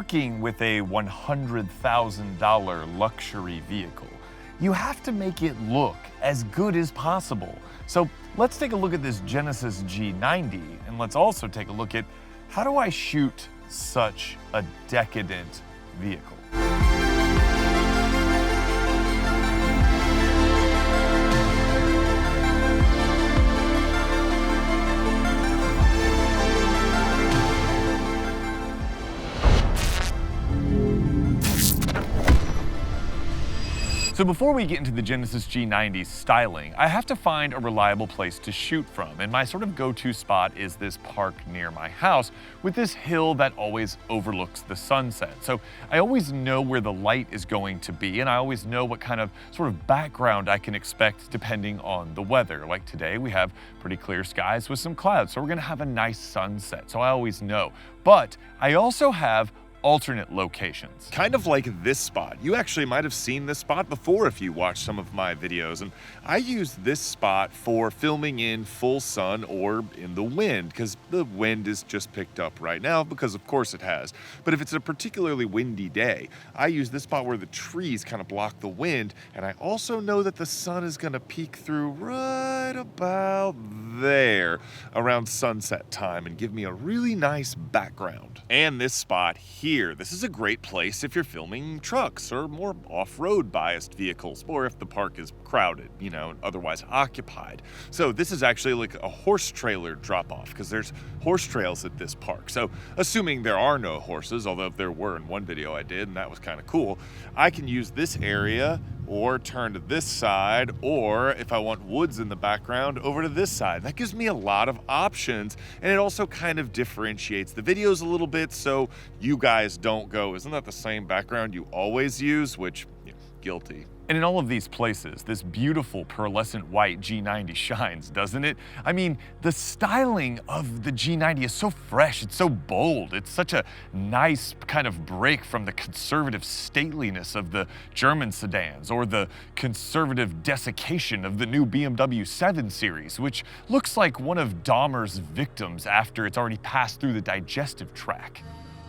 working with a $100,000 luxury vehicle, you have to make it look as good as possible. So let's take a look at this Genesis G90, and let's also take a look at how do I shoot such a decadent vehicle. So before we get into the Genesis G90's styling, I have to find a reliable place to shoot from, and my sort of go-to spot is this park near my house with this hill that always overlooks the sunset. So I always know where the light is going to be, and I always know what kind of sort of background I can expect depending on the weather. Like today, we have pretty clear skies with some clouds, so we're gonna have a nice sunset, so I always know. But I also have alternate locations. Kind of like this spot. You actually might have seen this spot before if you watched some of my videos, and I use this spot for filming in full sun or in the wind, because the wind is just picked up right now, because of course it has. But if it's a particularly windy day, I use this spot where the trees kind of block the wind, and I also know that the sun is going to peek through right about there around sunset time and give me a really nice background. And this spot here, this is a great place if you're filming trucks or more off-road biased vehicles, or if the park is crowded, you know, otherwise occupied. So this is actually like a horse trailer drop-off, because there's horse trails at this park. So assuming there are no horses, although there were in one video I did, and that was kind of cool, I can use this area or turn to this side, or if I want woods in the background, over to this side. That gives me a lot of options, and it also kind of differentiates the videos a little bit, so you guys don't go, isn't that the same background you always use? Which, you know, guilty. And in all of these places, this beautiful pearlescent white G90 shines, doesn't it? I mean, the styling of the G90 is so fresh, it's so bold, it's such a nice kind of break from the conservative stateliness of the German sedans, or the conservative desiccation of the new BMW 7 Series, which looks like one of Dahmer's victims after it's already passed through the digestive tract.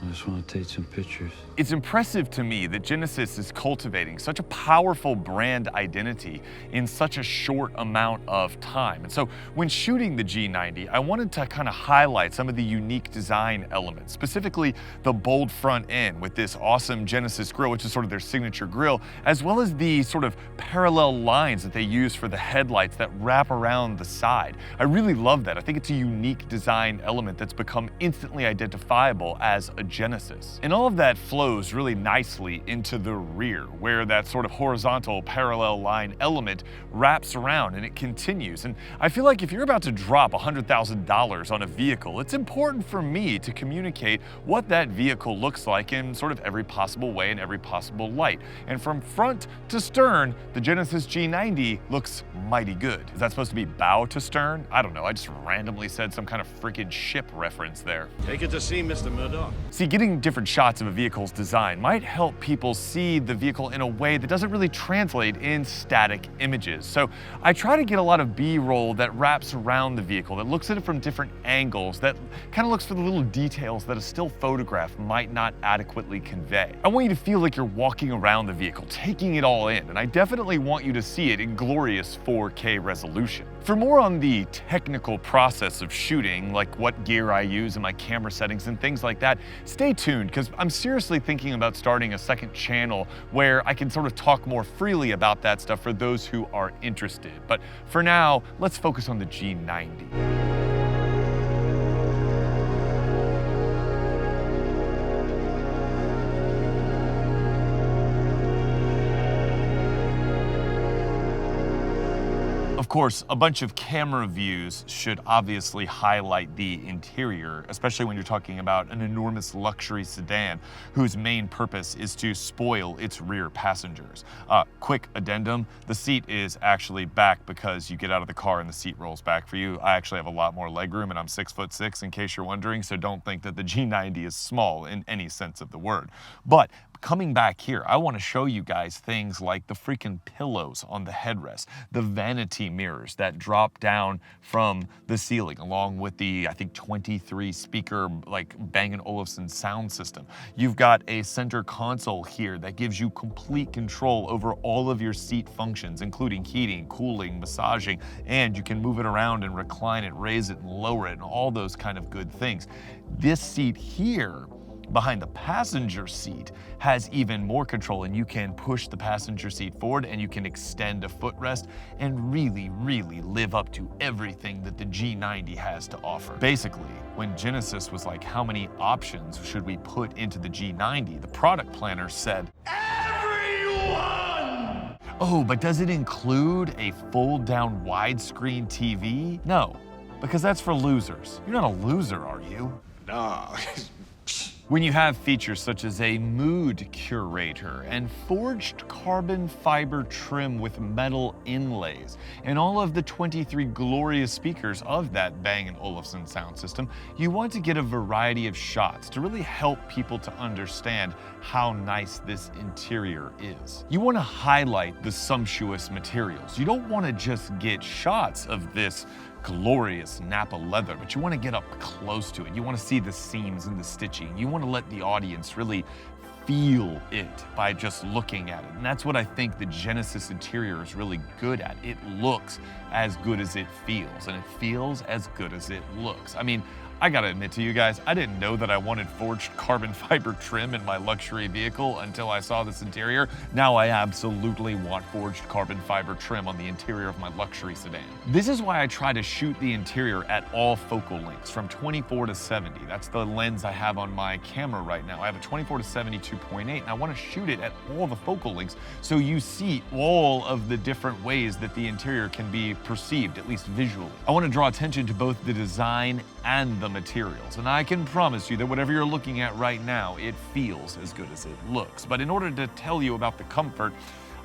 I just want to take some pictures. It's impressive to me that Genesis is cultivating such a powerful brand identity in such a short amount of time. And so when shooting the G90, I wanted to kind of highlight some of the unique design elements, specifically the bold front end with this awesome Genesis grille, which is sort of their signature grille, as well as the sort of parallel lines that they use for the headlights that wrap around the side. I really love that. I think it's a unique design element that's become instantly identifiable as a Genesis. And all of that flows really nicely into the rear, where that sort of horizontal parallel line element wraps around and it continues. And I feel like if you're about to drop $100,000 on a vehicle, it's important for me to communicate what that vehicle looks like in sort of every possible way and every possible light. And from front to stern, the Genesis G90 looks mighty good. Is that supposed to be bow to stern? I don't know, I just randomly said some kind of freaking ship reference there. Take it to sea, Mr. Murdoch. See, getting different shots of a vehicle's design might help people see the vehicle in a way that doesn't really translate in static images. So I try to get a lot of B-roll that wraps around the vehicle, that looks at it from different angles, that kind of looks for the little details that a still photograph might not adequately convey. I want you to feel like you're walking around the vehicle, taking it all in, and I definitely want you to see it in glorious 4K resolution. For more on the technical process of shooting, like what gear I use in my camera settings and things like that, stay tuned, because I'm seriously thinking about starting a second channel where I can sort of talk more freely about that stuff for those who are interested. But for now, let's focus on the G90. Of course, a bunch of camera views should obviously highlight the interior, especially when you're talking about an enormous luxury sedan whose main purpose is to spoil its rear passengers. Quick addendum, the seat is actually back because you get out of the car and the seat rolls back for you. I actually have a lot more legroom and I'm 6'6" in case you're wondering, so don't think that the G90 is small in any sense of the word. But coming back here, I want to show you guys things like the freaking pillows on the headrest, the vanity mirrors that drop down from the ceiling, along with the, I think, 23 speaker, like Bang & Olufsen sound system. You've got a center console here that gives you complete control over all of your seat functions, including heating, cooling, massaging, and you can move it around and recline it, raise it and lower it, and all those kind of good things. This seat here, behind the passenger seat, has even more control, and you can push the passenger seat forward and you can extend a footrest and really, really live up to everything that the G90 has to offer. Basically, when Genesis was like, how many options should we put into the G90? The product planner said, everyone! Oh, but does it include a fold-down widescreen TV? No, because that's for losers. You're not a loser, are you? Nah. When you have features such as a mood curator and forged carbon fiber trim with metal inlays, and all of the 23 glorious speakers of that Bang & Olufsen sound system, you want to get a variety of shots to really help people to understand how nice this interior is. You want to highlight the sumptuous materials. You don't want to just get shots of this glorious Napa leather, but you want to get up close to it. You want to see the seams and the stitching. You want to let the audience really feel it by just looking at it. And that's what I think the Genesis interior is really good at. It looks as good as it feels, and it feels as good as it looks. I mean, I gotta admit to you guys, I didn't know that I wanted forged carbon fiber trim in my luxury vehicle until I saw this interior. Now I absolutely want forged carbon fiber trim on the interior of my luxury sedan. This is why I try to shoot the interior at all focal lengths, from 24 to 70. That's the lens I have on my camera right now. I have a 24 to 72.8, and I wanna shoot it at all the focal lengths so you see all of the different ways that the interior can be perceived, at least visually. I wanna draw attention to both the design and the materials, and I can promise you that whatever you're looking at right now, it feels as good as it looks. But in order to tell you about the comfort,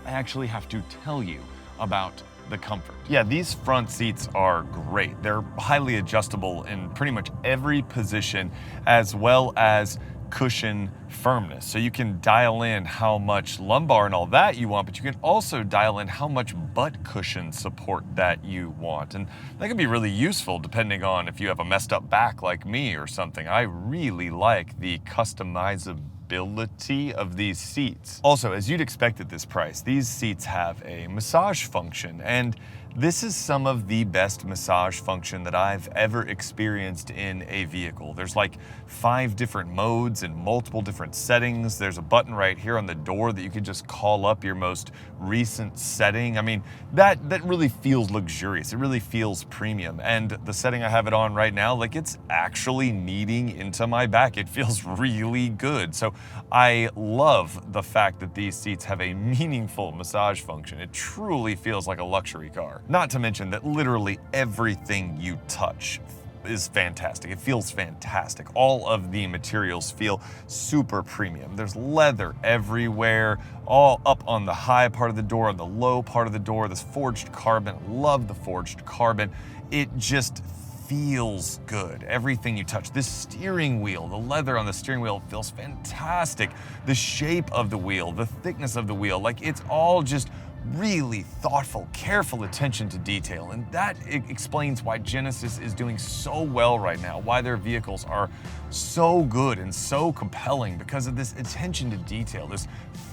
I actually have to tell you about the comfort. Yeah, these front seats are great. They're highly adjustable in pretty much every position, as well as cushion firmness. So you can dial in how much lumbar and all that you want, but you can also dial in how much butt cushion support that you want. And that can be really useful depending on if you have a messed up back like me or something. I really like the customizability of these seats. Also, as you'd expect at this price, these seats have a massage function, and this is some of the best massage function that I've ever experienced in a vehicle. There's like 5 different modes and multiple different settings. There's a button right here on the door that you can just call up your most recent setting. I mean, that really feels luxurious. It really feels premium. And the setting I have it on right now, like, it's actually kneading into my back. It feels really good. So I love the fact that these seats have a meaningful massage function. It truly feels like a luxury car. Not to mention that literally everything you touch is fantastic. It feels fantastic. All of the materials feel super premium. There's leather everywhere, all up on the high part of the door, on the low part of the door. This forged carbon, love the forged carbon. It just feels good. Everything you touch. This steering wheel, the leather on the steering wheel feels fantastic. The shape of the wheel, the thickness of the wheel, like, it's all just really thoughtful, careful attention to detail. And that explains why Genesis is doing so well right now, why their vehicles are so good and so compelling, because of this attention to detail, this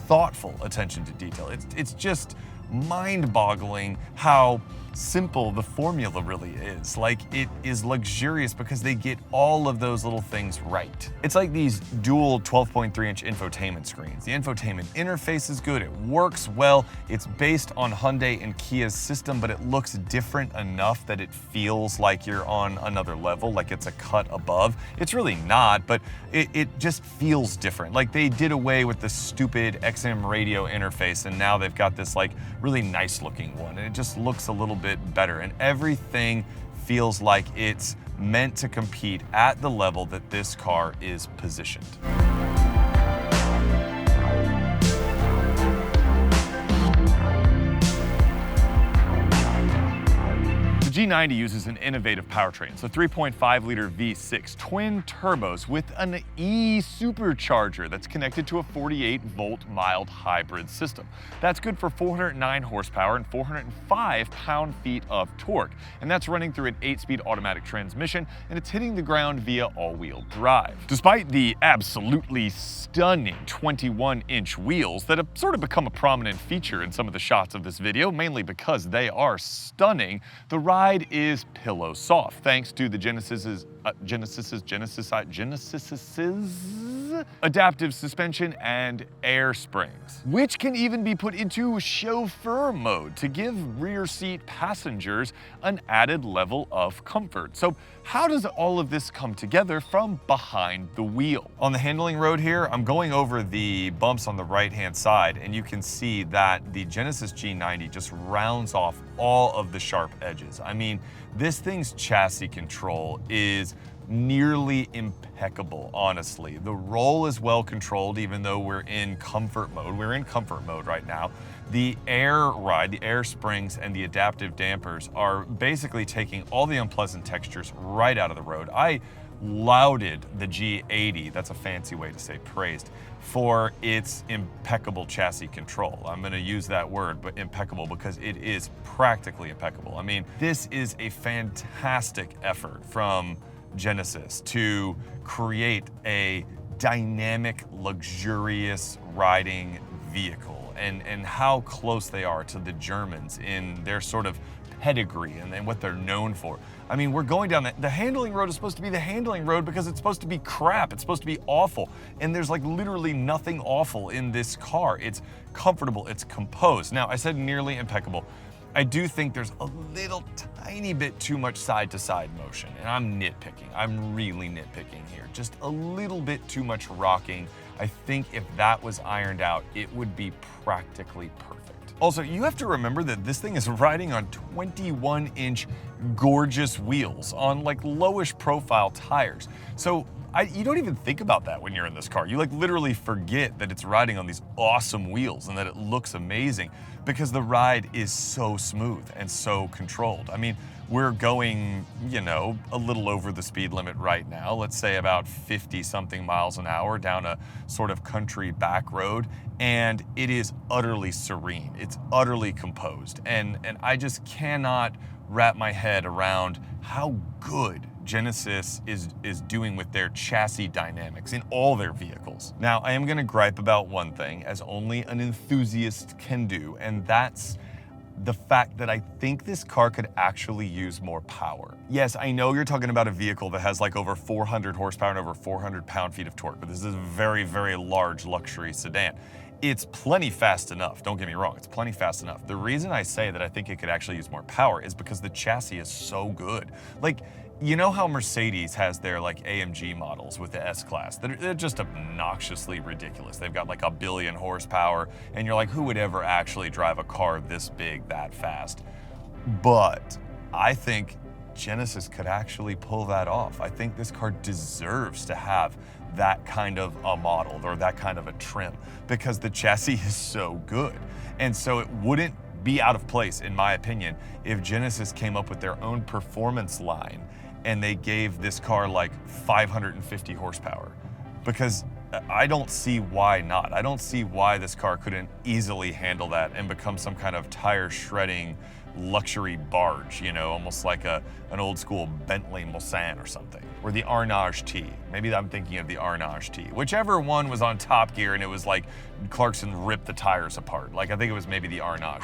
thoughtful attention to detail. It's just mind-boggling how simple the formula really is. Like, it is luxurious because they get all of those little things right. It's like these dual 12.3-inch infotainment screens. The infotainment interface is good, it works well, it's based on Hyundai and Kia's system, but it looks different enough that it feels like you're on another level, like it's a cut above. It's really not, but it just feels different. Like, they did away with the stupid XM radio interface, and now they've got this like really nice looking one, and it just looks a little bit better, and everything feels like it's meant to compete at the level that this car is positioned. G90 uses an innovative powertrain. It's a 3.5-liter V6 twin turbos with an e-supercharger that's connected to a 48-volt mild hybrid system. That's good for 409 horsepower and 405 pound-feet of torque. And that's running through an 8-speed automatic transmission, and it's hitting the ground via all-wheel drive. Despite the absolutely stunning 21-inch wheels that have sort of become a prominent feature in some of the shots of this video, mainly because they are stunning, the ride is pillow soft thanks to the Genesis's adaptive suspension and air springs, which can even be put into chauffeur mode to give rear seat passengers an added level of comfort. So how does all of this come together from behind the wheel? On the handling road here, I'm going over the bumps on the right-hand side, and you can see that the Genesis G90 just rounds off all of the sharp edges. I mean, this thing's chassis control is nearly impeccable, honestly. The roll is well controlled, even though we're in comfort mode. We're in comfort mode right now. The air ride, the air springs, and the adaptive dampers are basically taking all the unpleasant textures right out of the road. I lauded the G80, that's a fancy way to say praised, for its impeccable chassis control. I'm gonna use that word, but impeccable, because it is practically impeccable. I mean, this is a fantastic effort from Genesis to create a dynamic, luxurious riding vehicle, and how close they are to the Germans in their sort of pedigree and what they're known for. I mean, we're going down the handling road is supposed to be the handling road because it's supposed to be crap. It's supposed to be awful. And there's like literally nothing awful in this car. It's comfortable, it's composed. Now, I said nearly impeccable. I do think there's a little tiny bit too much side-to-side motion, and I'm nitpicking. I'm really nitpicking here. Just a little bit too much rocking. I think if that was ironed out, it would be practically perfect. Also, you have to remember that this thing is riding on 21-inch gorgeous wheels on like lowish profile tires. So you don't even think about that when you're in this car. You like literally forget that it's riding on these awesome wheels and that it looks amazing because the ride is so smooth and so controlled. I mean, we're going, you know, a little over the speed limit right now. Let's say about 50-something miles an hour down a sort of country back road, and it is utterly serene. It's utterly composed, and I just cannot wrap my head around how good Genesis is doing with their chassis dynamics in all their vehicles. Now, I am gonna gripe about one thing, as only an enthusiast can do, and that's the fact that I think this car could actually use more power. Yes, I know you're talking about a vehicle that has like over 400 horsepower and over 400 pound-feet of torque, but this is a very, very large luxury sedan. It's plenty fast enough, don't get me wrong, it's plenty fast enough. The reason I say that I think it could actually use more power is because the chassis is so good. Like, you know how Mercedes has their like AMG models with the S-Class? They're just obnoxiously ridiculous. They've got like 1 billion horsepower, and you're like, who would ever actually drive a car this big, that fast? But I think Genesis could actually pull that off. I think this car deserves to have that kind of a model or that kind of a trim because the chassis is so good. And so it wouldn't be out of place, in my opinion, if Genesis came up with their own performance line and they gave this car like 550 horsepower, because I don't see why not. I don't see why this car couldn't easily handle that and become some kind of tire shredding luxury barge, you know, almost like an old school Bentley Mulsanne or something, or the Arnage T. Maybe I'm thinking of the Arnage T. Whichever one was on Top Gear and it was like Clarkson ripped the tires apart. Like I think it was maybe the Arnage.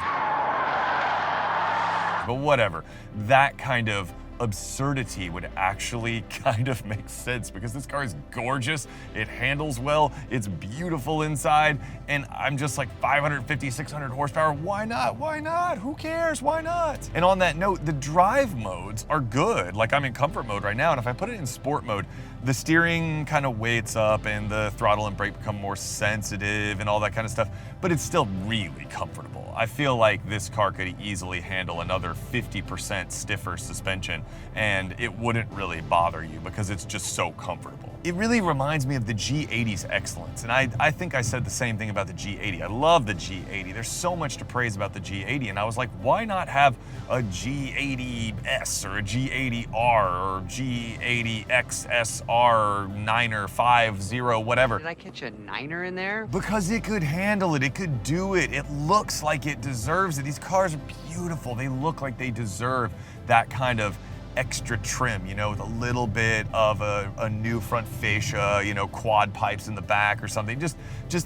But whatever, that kind of absurdity would actually kind of make sense because this car is gorgeous, it handles well, it's beautiful inside, and I'm just like 550, 600 horsepower, why not? Why not? Who cares? Why not? And on that note, the drive modes are good. Like I'm in comfort mode right now, and if I put it in sport mode, The steering kind of weights up and the throttle and brake become more sensitive and all that kind of stuff, but it's still really comfortable. I feel like this car could easily handle another 50% stiffer suspension and it wouldn't really bother you because it's just so comfortable. It really reminds me of the G80's excellence, and I think I said the same thing about the G80. I love the G80. There's so much to praise about the G80, and I was like, why not have a G80S or a G80R or G80 XSR 9er 50, whatever. Did I catch a 9er in there? Because it could handle it, it could do it. It looks like it deserves it. These cars are beautiful. They look like they deserve that kind of extra trim, you know, with a little bit of a new front fascia, you know, quad pipes in the back or something. Just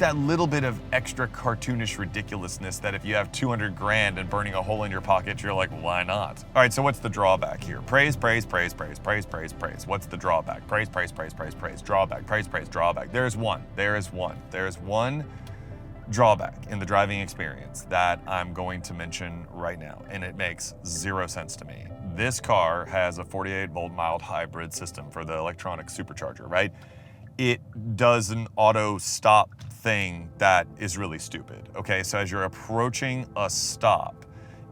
that little bit of extra cartoonish ridiculousness that if you have 200 grand and burning a hole in your pocket, you're like, why not? All right, so what's the drawback here? Praise, praise, praise, praise, praise, praise, praise. What's the drawback? Praise, praise, praise, praise, praise, drawback, praise, praise, drawback. There's one drawback in the driving experience that I'm going to mention right now, and it makes zero sense to me. This car has a 48-volt mild hybrid system for the electronic supercharger, right? It does an auto stop thing that is really stupid, okay? So as you're approaching a stop,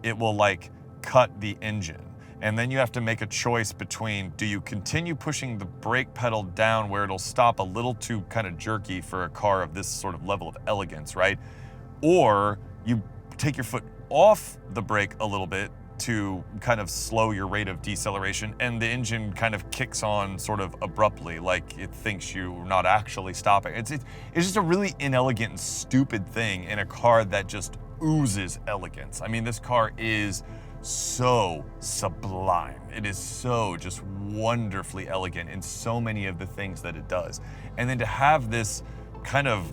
it will like cut the engine. And then you have to make a choice between, do you continue pushing the brake pedal down where it'll stop a little too kind of jerky for a car of this sort of level of elegance, right? Or you take your foot off the brake a little bit to kind of slow your rate of deceleration, and the engine kind of kicks on sort of abruptly, like it thinks you're not actually stopping. It's just a really inelegant and stupid thing in a car that just oozes elegance. I mean, this car is so sublime. It is so just wonderfully elegant in so many of the things that it does. And then to have this kind of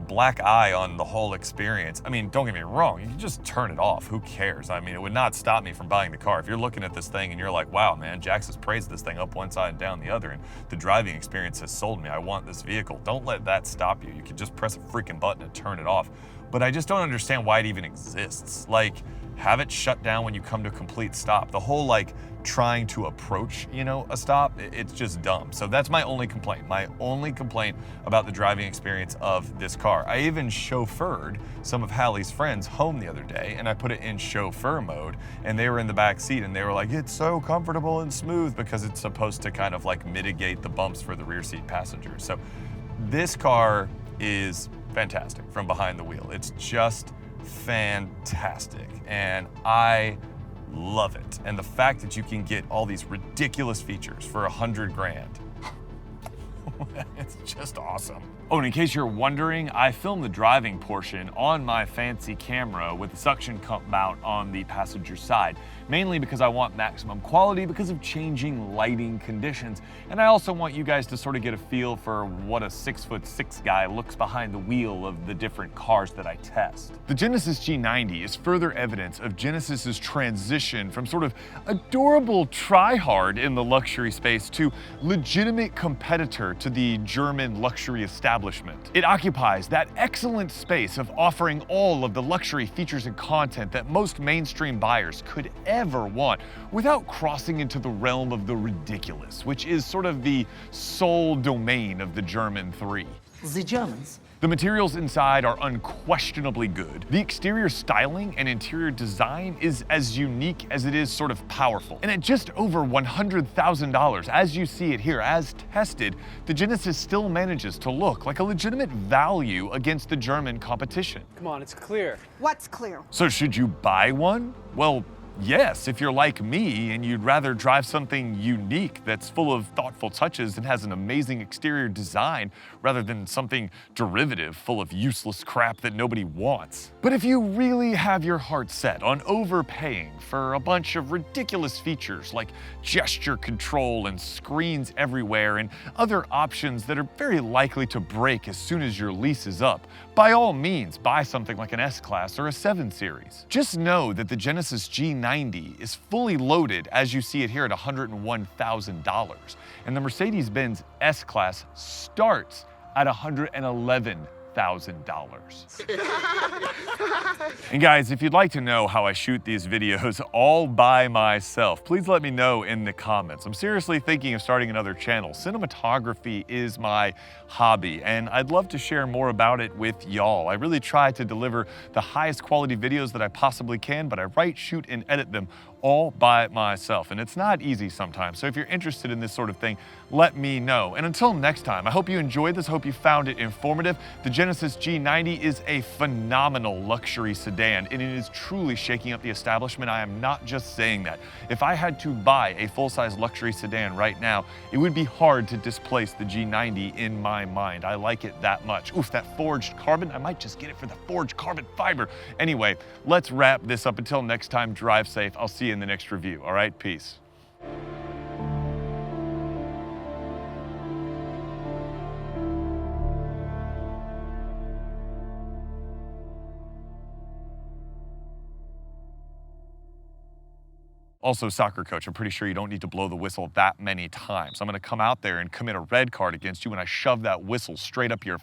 black eye on the whole experience, I mean, don't get me wrong, you can just turn it off. Who cares? I mean, it would not stop me from buying the car. If you're looking at this thing and you're like, wow, man, Jax has praised this thing up one side and down the other, and the driving experience has sold me, I want this vehicle. Don't let that stop you. You can just press a freaking button and turn it off. But I just don't understand why it even exists. Like, have it shut down when you come to a complete stop. The whole like trying to approach, you know, a stop, it's just dumb. So that's my only complaint. My only complaint about the driving experience of this car. I even chauffeured some of Hallie's friends home the other day, and I put it in chauffeur mode, and they were in the back seat and they were like, it's so comfortable and smooth, because it's supposed to kind of like mitigate the bumps for the rear seat passengers. So this car is fantastic from behind the wheel. It's just fantastic, and I love it. And the fact that you can get all these ridiculous features for 100 grand, it's just awesome. Oh, and in case you're wondering, I filmed the driving portion on my fancy camera with the suction cup mount on the passenger side, mainly because I want maximum quality because of changing lighting conditions. And I also want you guys to sort of get a feel for what a 6'6" guy looks behind the wheel of the different cars that I test. The Genesis G90 is further evidence of Genesis's transition from sort of adorable try-hard in the luxury space to legitimate competitor to the German luxury establishment. It occupies that excellent space of offering all of the luxury features and content that most mainstream buyers could ever want without crossing into the realm of the ridiculous, which is sort of the sole domain of the German 3. The Germans. The materials inside are unquestionably good. The exterior styling and interior design is as unique as it is sort of powerful. And at just over $100,000, as you see it here, as tested, the Genesis still manages to look like a legitimate value against the German competition. Come on, it's clear. What's clear? So should you buy one? Well, yes, if you're like me and you'd rather drive something unique that's full of thoughtful touches and has an amazing exterior design rather than something derivative full of useless crap that nobody wants. But if you really have your heart set on overpaying for a bunch of ridiculous features like gesture control and screens everywhere and other options that are very likely to break as soon as your lease is up, by all means buy something like an S-Class or a 7 Series. Just know that the Genesis G90 is fully loaded as you see it here at $101,000, and the Mercedes-Benz S-Class starts at $111,000. $5,000. And guys, if you'd like to know how I shoot these videos all by myself, please let me know in the comments. I'm seriously thinking of starting another channel. Cinematography is my hobby, and I'd love to share more about it with y'all. I really try to deliver the highest quality videos that I possibly can, but I write, shoot, and edit them all by myself, and it's not easy sometimes. So if you're interested in this sort of thing, let me know. And until next time, I hope you enjoyed this. I hope you found it informative. The Genesis G90 is a phenomenal luxury sedan, and it is truly shaking up the establishment. I am not just saying that. If I had to buy a full-size luxury sedan right now, it would be hard to displace the G90 in my mind. I like it that much. Oof, that forged carbon, I might just get it for the forged carbon fiber. Anyway, let's wrap this up. Until next time, drive safe. I'll see you in the next review. All right, peace. Also, soccer coach, I'm pretty sure you don't need to blow the whistle that many times. I'm gonna come out there and commit a red card against you when I shove that whistle straight up your